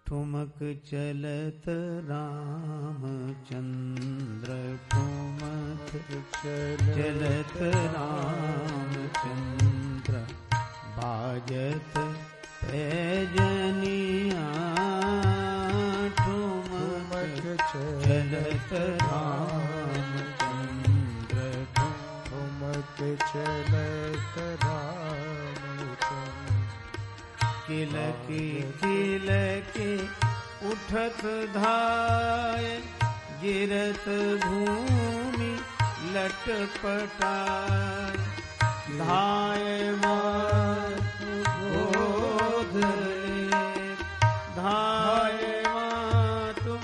ठुमक चलत रामचंद्र, ठुमक चलत रामचंद्र, बाजत पैजनिया, ठुमक चलत रामचंद्र, ठुमक चलत रामचंद्र। किलकी किलकी उठत धाय, गिरत भूमि लटपटाय, धाय मातु गोद लेत, धाय मातु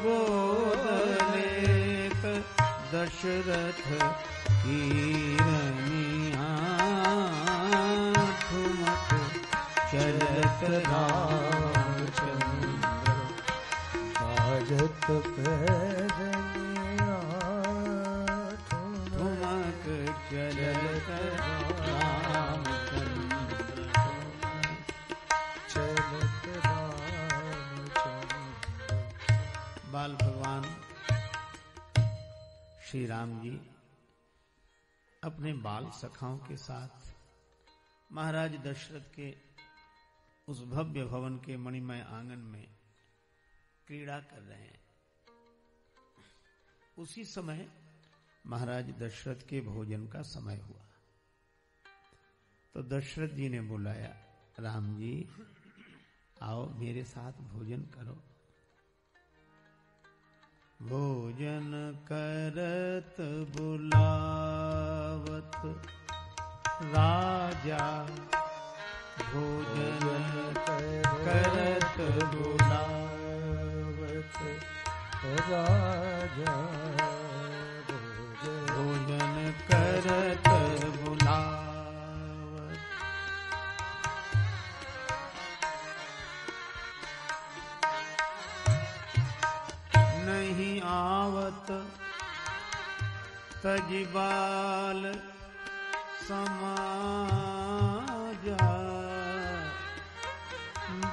गोद लेत, दशरथ कीरनिया, ठुमक चलत रामचंद्र, बाजत पैजनिया, ठुमक चलत रामचंद्र, चलत रामचंद्र। बाल भगवान श्री राम जी अपने बाल सखाओं के साथ महाराज दशरथ के उस भव्य भवन के मणिमय आंगन में क्रीड़ा कर रहे हैं। उसी समय महाराज दशरथ के भोजन का समय हुआ तो दशरथ जी ने बुलाया, राम जी आओ मेरे साथ भोजन करो। भोजन करत बुलावत राजा, भोजन करत बुलावत राजा, भोजन करत बुलावत, नहीं आवत तजिबाल समाजा,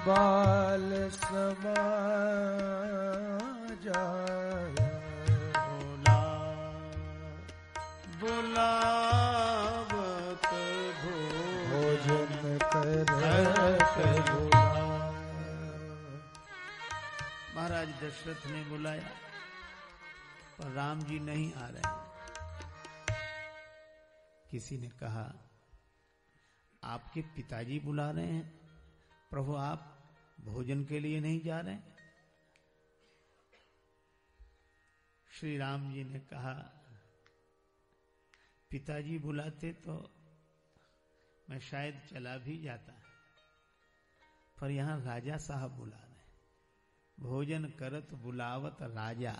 बाल समाजा, बुलावत भोजन करत महाराज दशरथ ने बुलाया पर राम जी नहीं आ रहे हैं। किसी ने कहा आपके पिताजी बुला रहे हैं, प्रभु आप भोजन के लिए नहीं जा रहे? श्री राम जी ने कहा पिताजी बुलाते तो मैं शायद चला भी जाता, पर यहां राजा साहब बुला रहे, भोजन करत बुलावत राजा।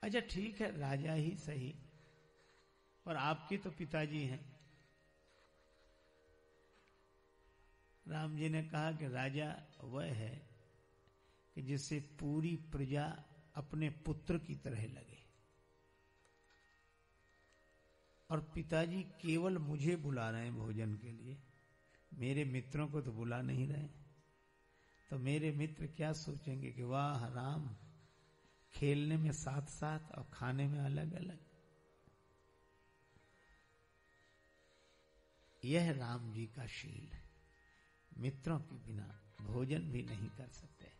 अच्छा ठीक है राजा ही सही, पर आपके तो पिताजी हैं। राम जी ने कहा कि राजा वह है कि जिससे पूरी प्रजा अपने पुत्र की तरह लगे, और पिताजी केवल मुझे बुला रहे हैं भोजन के लिए, मेरे मित्रों को तो बुला नहीं रहे। तो मेरे मित्र क्या सोचेंगे कि वाह राम खेलने में साथ साथ और खाने में अलग अलग। यह राम जी का शील है, मित्रों के बिना भोजन भी नहीं कर सकते।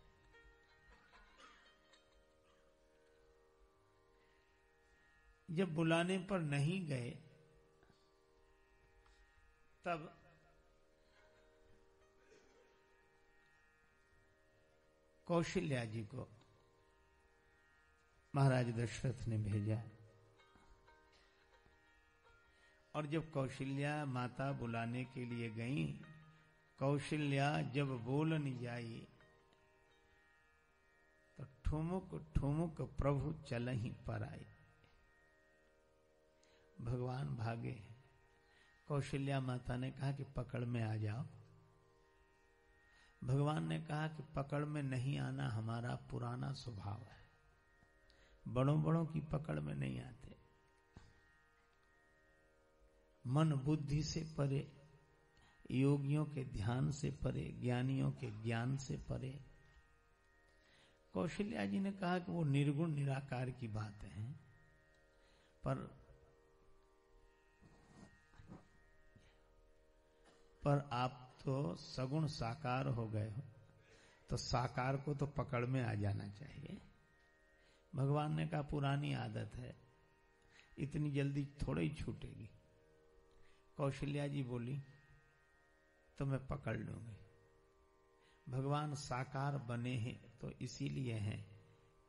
जब बुलाने पर नहीं गए तब कौशल्या जी को महाराज दशरथ ने भेजा, और जब कौशल्या माता बुलाने के लिए गई, कौशल्या जब बोलने जाई तो ठुमुक ठुमुक प्रभु चलहि पर आई। भगवान भागे। कौशल्या माता ने कहा कि पकड़ में आ जाओ। भगवान ने कहा कि पकड़ में नहीं आना हमारा पुराना स्वभाव है, बड़ों बड़ों की पकड़ में नहीं आते। मन बुद्धि से परे योगियों के ध्यान से परे, ज्ञानियों के ज्ञान से परे। कौशल्या जी ने कहा कि वो निर्गुण निराकार की बातें हैं, पर आप तो सगुण साकार हो गए हो, तो साकार को तो पकड़ में आ जाना चाहिए। भगवान ने कहा पुरानी आदत है, इतनी जल्दी थोड़ा ही छूटेगी। कौशल्या जी बोली तो मैं पकड़ लूंगी। भगवान साकार बने हैं तो इसीलिए हैं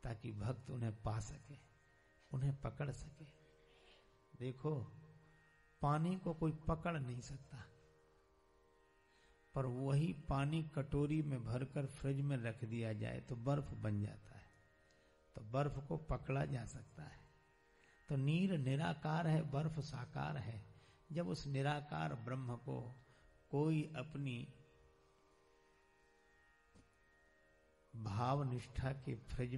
ताकि भक्त उन्हें पा सके, उन्हें पकड़ सके। देखो, पानी को कोई पकड़ नहीं सकता, पर वही पानी कटोरी में भरकर फ्रिज में रख दिया जाए तो बर्फ बन जाता है, तो बर्फ को पकड़ा जा सकता है। तो नीर निराकार है, बर्फ साकार है। जब उस निराकार ब्रह्म को कोई अपनी भाव निष्ठा के फ्रिज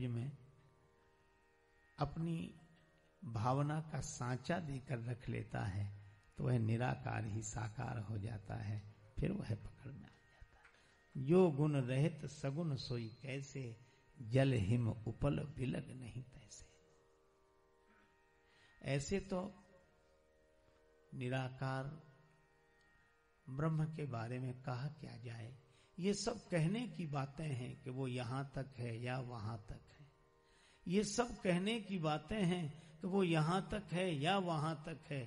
में अपनी भावना का सांचा देकर रख लेता है तो वह निराकार ही साकार हो जाता है, फिर वह पकड़ में आ जाता है। जो गुण रहित सगुण सोई कैसे, जल हिम उपल बिलग नहीं तैसे। ऐसे तो निराकार ब्रह्म के बारे में कहा क्या जाए। ये सब कहने की बातें हैं कि वो यहां तक है या वहां तक है। ये सब कहने की बातें हैं कि वो यहां तक है या वहां तक है।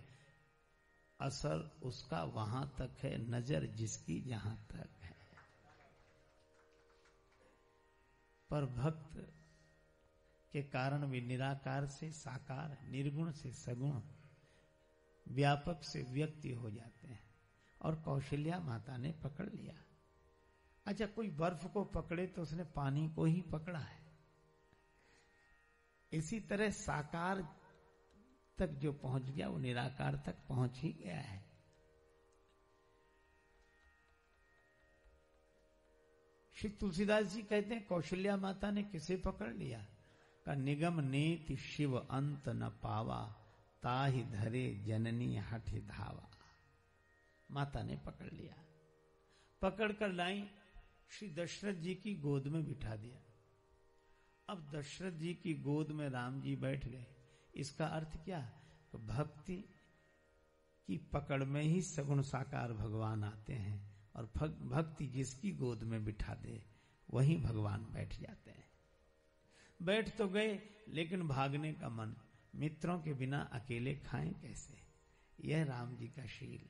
असर उसका वहां तक है, नजर जिसकी जहां तक है। पर भक्त के कारण वे निराकार से साकार, निर्गुण से सगुण, व्यापक से व्यक्ति हो जाते हैं। और कौशल्या माता ने पकड़ लिया। अच्छा, कोई बर्फ को पकड़े तो उसने पानी को ही पकड़ा है। इसी तरह साकार तक जो पहुंच गया वो निराकार तक पहुंच ही गया है। श्री तुलसीदास जी कहते हैं कौशल्या माता ने किसे पकड़ लिया? का निगम नेति शिव अंत न पावा, ताहि धरे जननी हठ धावा। माता ने पकड़ लिया, पकड़ कर लाई, श्री दशरथ जी की गोद में बिठा दिया। अब दशरथ जी की गोद में राम जी बैठ गए। इसका अर्थ क्या? तो भक्ति की पकड़ में ही सगुण साकार भगवान आते हैं, और भक्ति जिसकी गोद में बिठा दे वही भगवान बैठ जाते हैं। बैठ तो गए, लेकिन भागने का मन। मित्रों के बिना अकेले खाएं कैसे? यह राम जी का शील।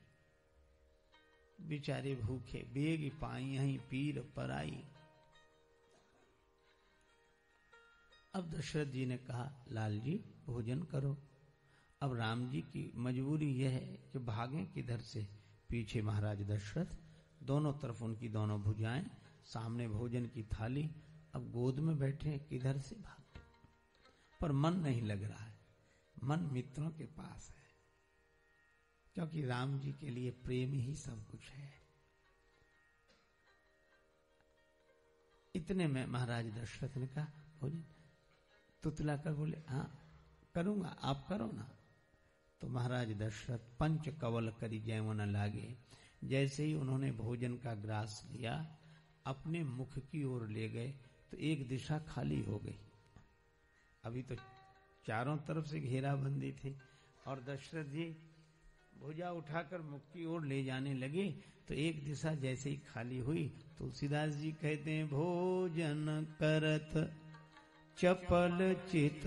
बेचारे भूखे, बेग पाई यहीं पीर पराई। अब दशरथ जी ने कहा, लाल जी भोजन करो। अब राम जी की मजबूरी यह है कि भागें किधर से? पीछे महाराज दशरथ, दोनों तरफ उनकी दोनों भुजाएं, सामने भोजन की थाली। अब गोद में बैठे, किधर से भागे? पर मन नहीं लग रहा है, मन मित्रों के पास है, क्योंकि राम जी के लिए प्रेम ही सब कुछ है। इतने में महाराज दशरथ ने कहा, भोजन तुतला कर बोले, हाँ करूंगा, आप करो ना। तो महाराज दशरथ पंच कवल करी जैवन लागे। जैसे ही उन्होंने भोजन का ग्रास लिया, अपने मुख की ओर ले गए तो एक दिशा खाली हो गई। अभी तो चारों तरफ से घेराबंदी थी, और दशरथ जी भुजा उठाकर मुख की ओर ले जाने लगे तो एक दिशा जैसे ही खाली हुई। तुलसीदास जी कहते हैं, भोजन करत चपल चित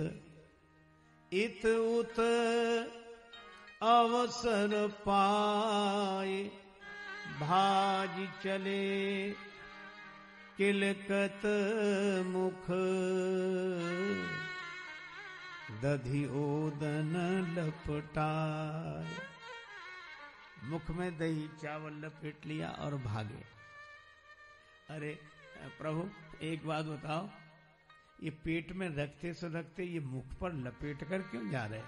इत उत अवसर पाए, भाज चले किलकत मुख, दधि ओदन लपटाए। मुख में दही चावल लपेट लिया और भागे। अरे प्रभु एक बात बताओ, ये पेट में रखते सो रखते ये मुख पर लपेट कर क्यों जा रहे?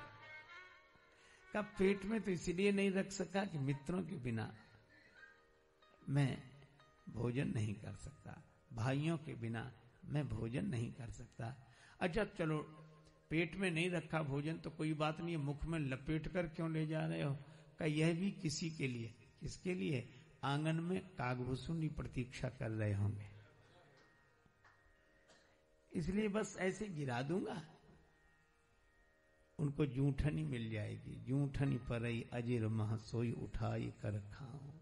का पेट में तो इसलिए नहीं रख सका कि मित्रों के बिना मैं भोजन नहीं कर सकता, भाइयों के बिना मैं भोजन नहीं कर सकता। अच्छा चलो, पेट में नहीं रखा भोजन तो कोई बात नहीं है, मुख में लपेट कर क्यों ले जा रहे हो? का यह भी किसी के लिए। किसके लिए? आंगन में कागभूसुंडी प्रतीक्षा कर रहे होंगे, इसलिए बस ऐसे गिरा दूंगा, उनको जूठनी मिल जाएगी। जूठनी परई अजिर मह सोई उठाई कर खाऊं।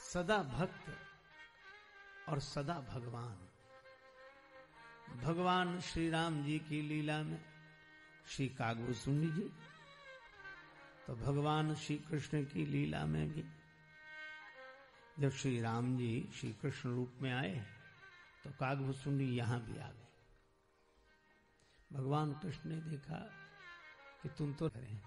सदा भक्त और सदा भगवान। भगवान श्री राम जी की लीला में श्री कागभूसुंडी जी, तो भगवान श्री कृष्ण की लीला में भी जब श्री राम जी श्री कृष्ण रूप में आए तो कागभूसुंडी यहां भी आ गए। भगवान कृष्ण ने देखा कि तुम तो करें